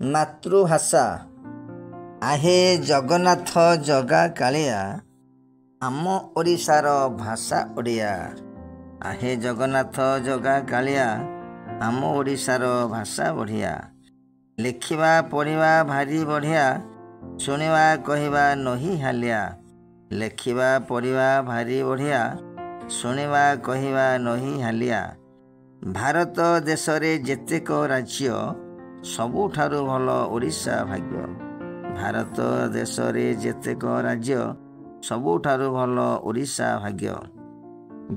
ମାତୃଭାଷା। ଆହେ ଜଗନ୍ନାଥ ଜଗା କାଳିଆ, ଆମ ଓଡ଼ିଶାର ଭାଷା ଓଡ଼ିଆ। ଆହେ ଜଗନ୍ନାଥ ଜଗା କାଳିଆ, ଆମ ଓଡ଼ିଶାର ଭାଷା ବଢ଼ିଆ। ଲେଖିବା ପଢ଼ିବା ଭାରି ବଢ଼ିଆ, ଶୁଣିବା କହିବା ନହି ହାଲିଆ। ଲେଖିବା ପଢ଼ିବା ଭାରି ବଢ଼ିଆ, ଶୁଣିବା କହିବା ନହି ହାଲିଆ। ଭାରତ ଦେଶରେ ଯେତେକ ରାଜ୍ୟ, ସବୁଠାରୁ ଭଲ ଓଡ଼ିଶା ଭାଗ୍ୟ। ଭାରତ ଦେଶରେ ଯେତେକ ରାଜ୍ୟ, ସବୁଠାରୁ ଭଲ ଓଡ଼ିଶା ଭାଗ୍ୟ।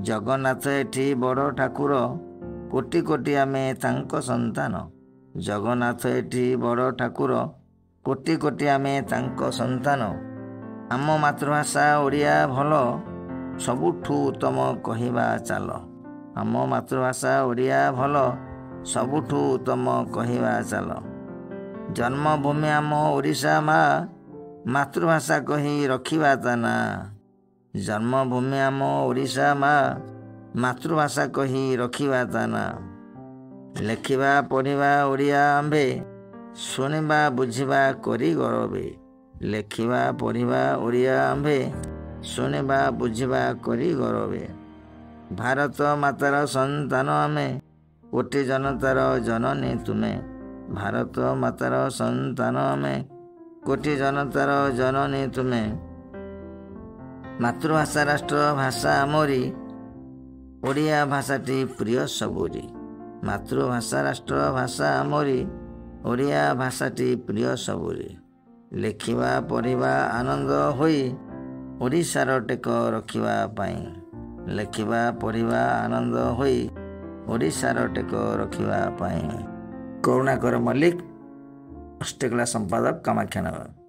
ଜଗନ୍ନାଥ ଏଠି ବଡ଼ ଠାକୁର, କୋଟି କୋଟି ଆମେ ତାଙ୍କ ସନ୍ତାନ। ଜଗନ୍ନାଥ ଏଠି ବଡ଼ ଠାକୁର, କୋଟି କୋଟି ଆମେ ତାଙ୍କ ସନ୍ତାନ। ଆମ ମାତୃଭାଷା ଓଡ଼ିଆ ଭଲ, ସବୁଠୁ ଉତ୍ତମ କହିବା ଚାଲ। ଆମ ମାତୃଭାଷା ଓଡ଼ିଆ ଭଲ, ସବୁଠୁ ଉତ୍ତମ କହିବା ଚାଲ। ଜନ୍ମଭୂମି ଆମ ଓଡ଼ିଶା ମା, ମାତୃଭାଷା କହି ରଖିବା ତା ନାଁ। ଜନ୍ମଭୂମି ଆମ ଓଡ଼ିଶା ମା, ମାତୃଭାଷା କହି ରଖିବା ତା ନାଁ। ଲେଖିବା ପଢ଼ିବା ଓଡ଼ିଆ ଆମ୍ଭେ, ଶୁଣିବା ବୁଝିବା କରି ଗରବେ। ଲେଖିବା ପଢ଼ିବା ଓଡ଼ିଆ ଆମ୍ଭେ, ଶୁଣିବା ବୁଝିବା କରି ଗରବେ। ଭାରତ ମାତାର ସନ୍ତାନ ଆମେ, କୋଟି ଜନତାର ଜନନୀ ତୁମେ। ଭାରତ ମାତାର ସନ୍ତାନ ଆମେ, କୋଟି ଜନତାର ଜନନୀ ତୁମେ। ମାତୃଭାଷା ରାଷ୍ଟ୍ର ଭାଷା ଆମରି, ଓଡ଼ିଆ ଭାଷାଟି ପ୍ରିୟ ସବୁରି। ମାତୃଭାଷା ରାଷ୍ଟ୍ର ଭାଷା ଆମରି, ଓଡ଼ିଆ ଭାଷାଟି ପ୍ରିୟ ସବୁରି। ଲେଖିବା ପଢ଼ିବା ଆନନ୍ଦ ହୋଇ, ଓଡ଼ିଶାର ଟେକ ରଖିବା ପାଇଁ। ଲେଖିବା ପଢ଼ିବା ଆନନ୍ଦ ହୋଇ, ଓଡ଼ିଶାର ଟେକ ରଖିବା ପାଇଁ। କରୁଣାକର ମଲ୍ଲିକ, ଅଷ୍ଟକଲା ସମ୍ପାଦକ, କାମାକ୍ଷାନଗର।